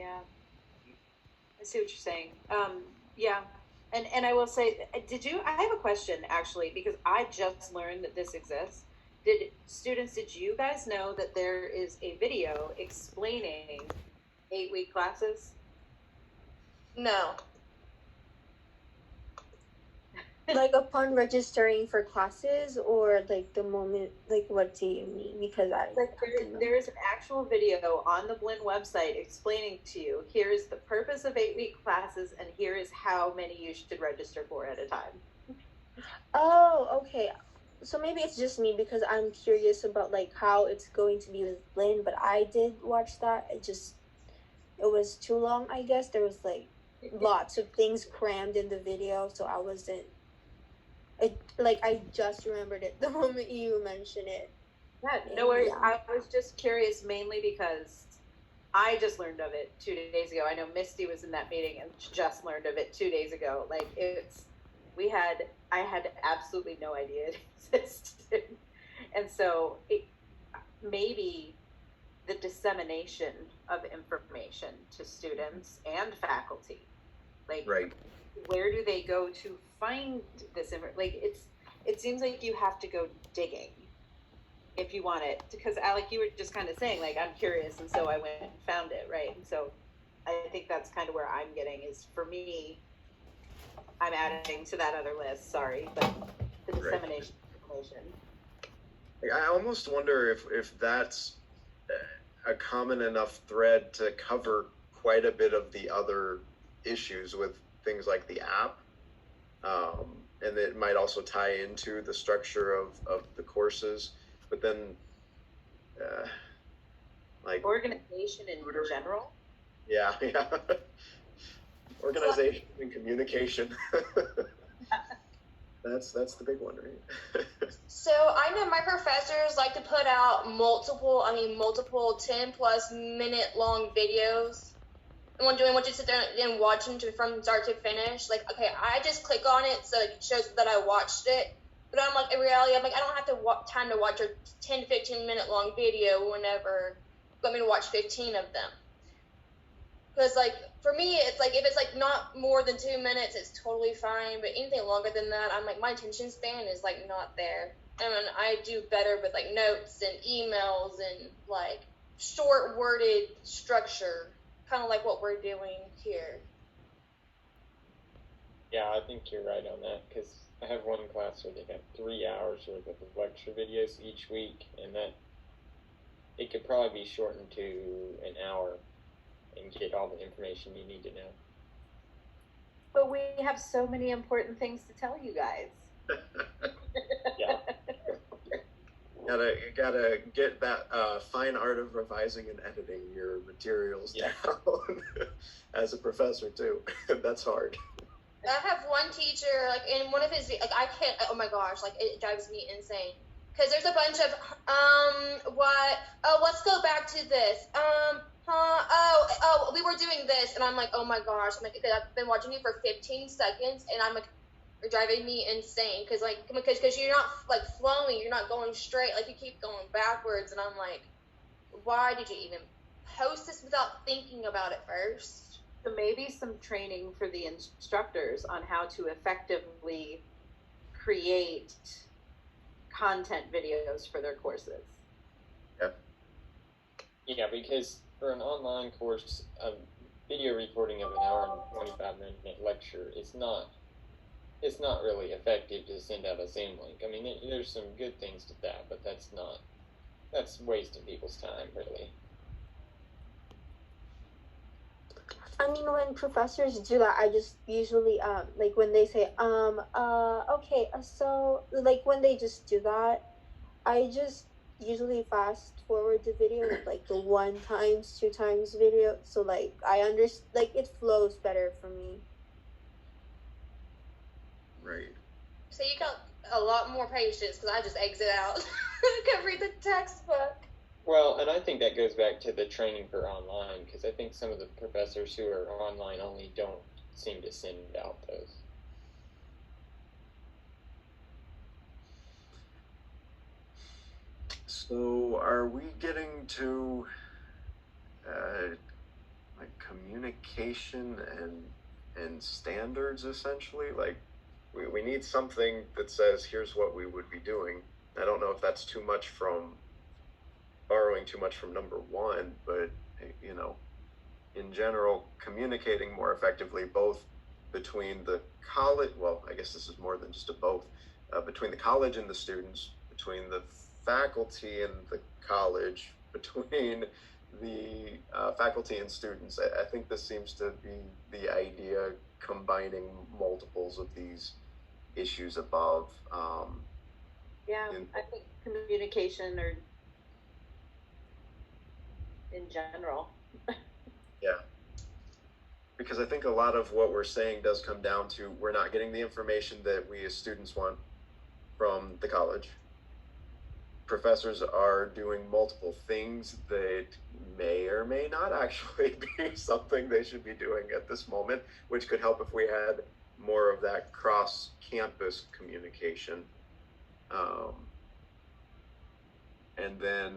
Yeah, I see what you're saying. Yeah, and I will say, I have a question actually, because I just learned that this exists. Did you guys know that there is a video explaining 8-week classes? No. Like upon registering for classes, or like the moment, like what do you mean? Because I Like don't know. there is an actual video on the Blinn website explaining to you, here is the purpose of 8-week classes, and here is how many you should register for at a time. Oh, okay. So maybe it's just me because I'm curious about like how it's going to be with Lynn, but I did watch that. It was too long, I guess. There was like lots of things crammed in the video, so I wasn't it like I just remembered it the moment you mentioned it. Yeah, no And worries. yeah. I was just curious mainly because I just learned of it 2 days ago. I know Misty was in that meeting and just learned of it 2 days ago. Like I had absolutely no idea it existed. And so maybe the dissemination of information to students and faculty, like, Right. where do they go to find this like it seems like you have to go digging if you want it, because Alec, you were just kind of saying like, I'm curious, and so I went and found it, right? And so I think that's kind of where I'm getting, is for me, I'm adding to that other list, sorry, but the dissemination of information. I almost wonder if that's a common enough thread to cover quite a bit of the other issues with things like the app. And it might also tie into the structure of the courses, but then like Organization in general. Yeah. Organization and communication. That's the big one, right? So I know my professors like to put out multiple 10+ minute long videos. And when doing, want you to sit there and watch them from start to finish. Like, okay, I just click on it so it shows that I watched it. But I'm like, in reality, I'm like, I don't have time to watch a 10 to 15 minute long video whenever you want me to watch 15 of them. Because, like, for me, it's like, if it's like not more than 2 minutes, it's totally fine. But anything longer than that, I'm like, my attention span is like not there. And I do better with like notes and emails and like short worded structure, kind of like what we're doing here. Yeah, I think you're right on that, because I have one class where they have 3 hours worth of lecture videos each week, and that it could probably be shortened to an hour and get all the information you need to know. But we have so many important things to tell you guys. Yeah. Gotta get that fine art of revising and editing your materials down as a professor too. That's hard. I have one teacher, like, in one of his, like, I can't, oh my gosh, like, it drives me insane. Because there's a bunch of, let's go back to this. We were doing this, and I'm like, oh my gosh, I'm like, I've been watching you for 15 seconds, and I'm like, you're driving me insane, because you're not, like, flowing, you're not going straight, like, you keep going backwards, and I'm like, why did you even post this without thinking about it first? So maybe some training for the instructors on how to effectively create content videos for their courses. Yep. Yeah, because for an online course, a video recording of an hour and 25-minute lecture is not really effective to send out a Zoom link. I mean, there's some good things to that, but that's wasting people's time, really. I mean, when professors do that, I just usually like when they say okay, so like when they just do that, I just usually fast forward the video with like the 1x 2x video, so like I understand, like it flows better for me. Right. So you got a lot more patience, because I just exit out. I can read the textbook. Well, and I think that goes back to the training for online, because I think some of the professors who are online only don't seem to send out those. So are we getting to like communication and standards, essentially. Like, we need something that says, here's what we would be doing. I don't know if that's borrowing too much from number one, but, you know, in general, communicating more effectively, both between the college, well, I guess this is more than just a both, between the college and the students, between the faculty and the college, between the faculty and students. I think this seems to be the idea, combining multiples of these issues above. Yeah, I think communication or in general. Yeah. Because I think a lot of what we're saying does come down to we're not getting the information that we as students want from the college. Professors are doing multiple things that may or may not actually be something they should be doing at this moment, which could help if we had more of that cross-campus communication. And then,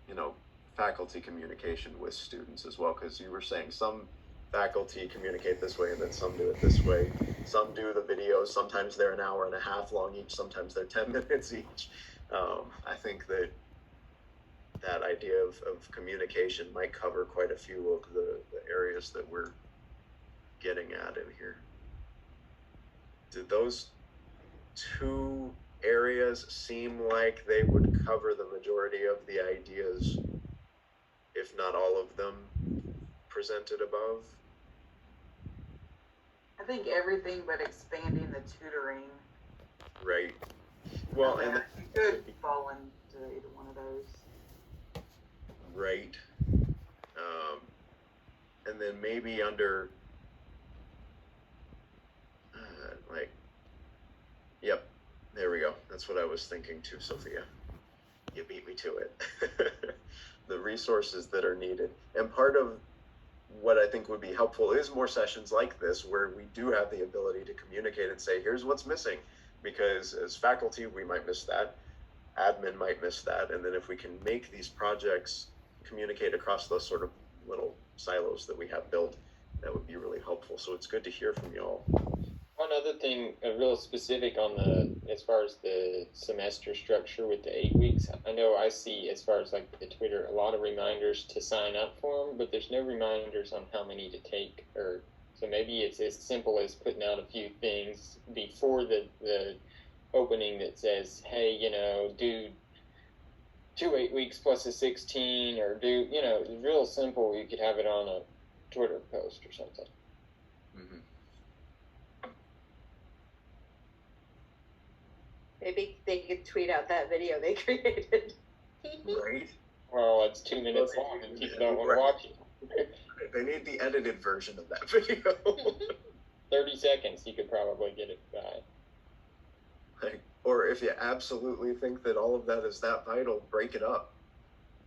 you know, faculty communication with students as well, because you were saying some faculty communicate this way and then some do it this way. Some do the videos, sometimes they're an hour and a half long each, sometimes they're 10 minutes each. I think that idea of communication might cover quite a few of the areas that we're getting at in here. Did those two areas seem like they would cover the majority of the ideas, if not all of them, presented above? I think everything but expanding the tutoring. Right. Well, and it could fall into either one of those. Right. And then maybe under, yep, there we go. That's what I was thinking too, Sophia. You beat me to it. The resources that are needed. And part of what I think would be helpful is more sessions like this, where we do have the ability to communicate and say, here's what's missing. Because as faculty, we might miss that. Admin might miss that. And then if we can make these projects communicate across those sort of little silos that we have built, that would be really helpful. So it's good to hear from y'all. One other thing, real specific on as far as the semester structure with the 8 weeks, I know I see as far as like the Twitter, a lot of reminders to sign up for them, but there's no reminders on how many to take, or so maybe it's as simple as putting out a few things before the opening that says, hey, you know, do 2 8 weeks plus a 16, or do, you know, real simple. You could have it on a Twitter post or something. Mm-hmm. Maybe they could tweet out that video they created. Right. Well, it's 2 minutes long and people don't want to watch it. They need the edited version of that video. 30 seconds, you could probably get it by. Or if you absolutely think that all of that is that vital, break it up.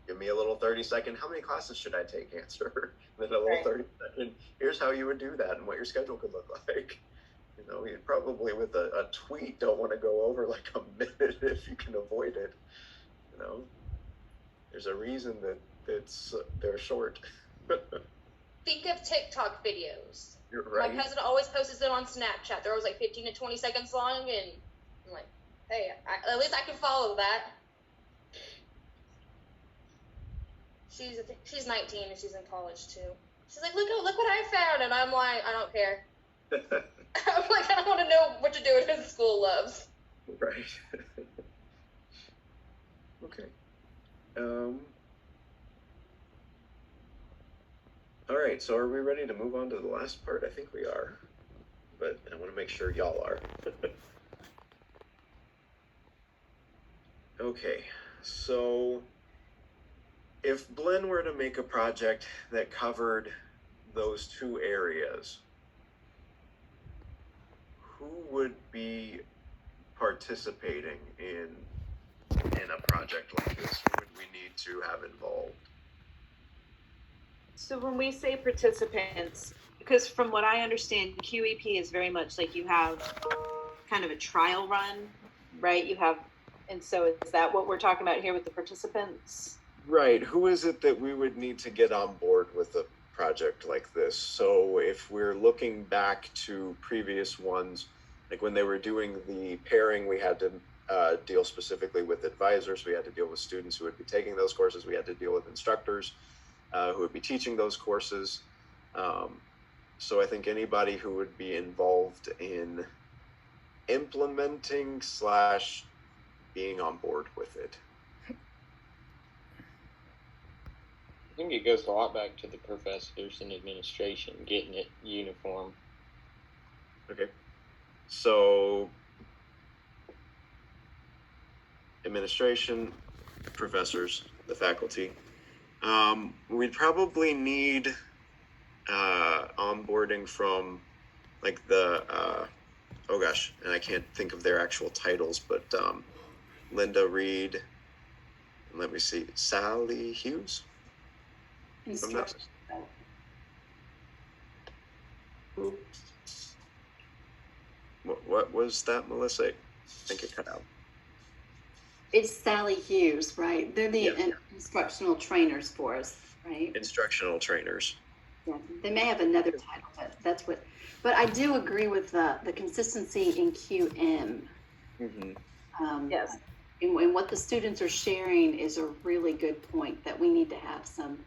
Give me a little 30-second, how many classes should I take answer? Then a little Right. 30-second, here's how you would do that and what your schedule could look like. You know, you probably with a tweet don't want to go over like a minute if you can avoid it. You know, there's a reason that they're short. Think of TikTok videos. You're right. My cousin always posts them on Snapchat. They're always like 15 to 20 seconds long, and I'm like, hey, at least I can follow that. She's 19 and she's in college too. She's like, look what I found, and I'm like, I don't care. I'm like, I don't want to know what you're doing in school, loves. Right. Okay. All right, so are we ready to move on to the last part? I think we are, but I want to make sure y'all are. Okay, so if Blinn were to make a project that covered those two areas, who would be participating in a project like this? Who would we need to have involved? So when we say participants, because from what I understand, QEP is very much like you have kind of a trial run, right? You have, and so is that what we're talking about here with the participants? Right. Who is it that we would need to get on board with project like this. So if we're looking back to previous ones, like when they were doing the pairing, we had to deal specifically with advisors. We had to deal with students who would be taking those courses. We had to deal with instructors who would be teaching those courses. So I think anybody who would be involved in implementing / being on board with it. I think it goes a lot back to the professors and administration getting it uniform. Okay. So administration, professors, the faculty. We'd probably need onboarding from like the oh gosh, and I can't think of their actual titles, but Linda Reed, and let me see, Sally Hughes. Instruction. What was that, Melissa? I think it cut out. It's Sally Hughes, right? They're the Yeah. instructional trainers for us, right? Instructional trainers. Yeah. They may have another title, but that's what. But I do agree with the consistency in QM. Mm-hmm. Yes. And what the students are sharing is a really good point that we need to have some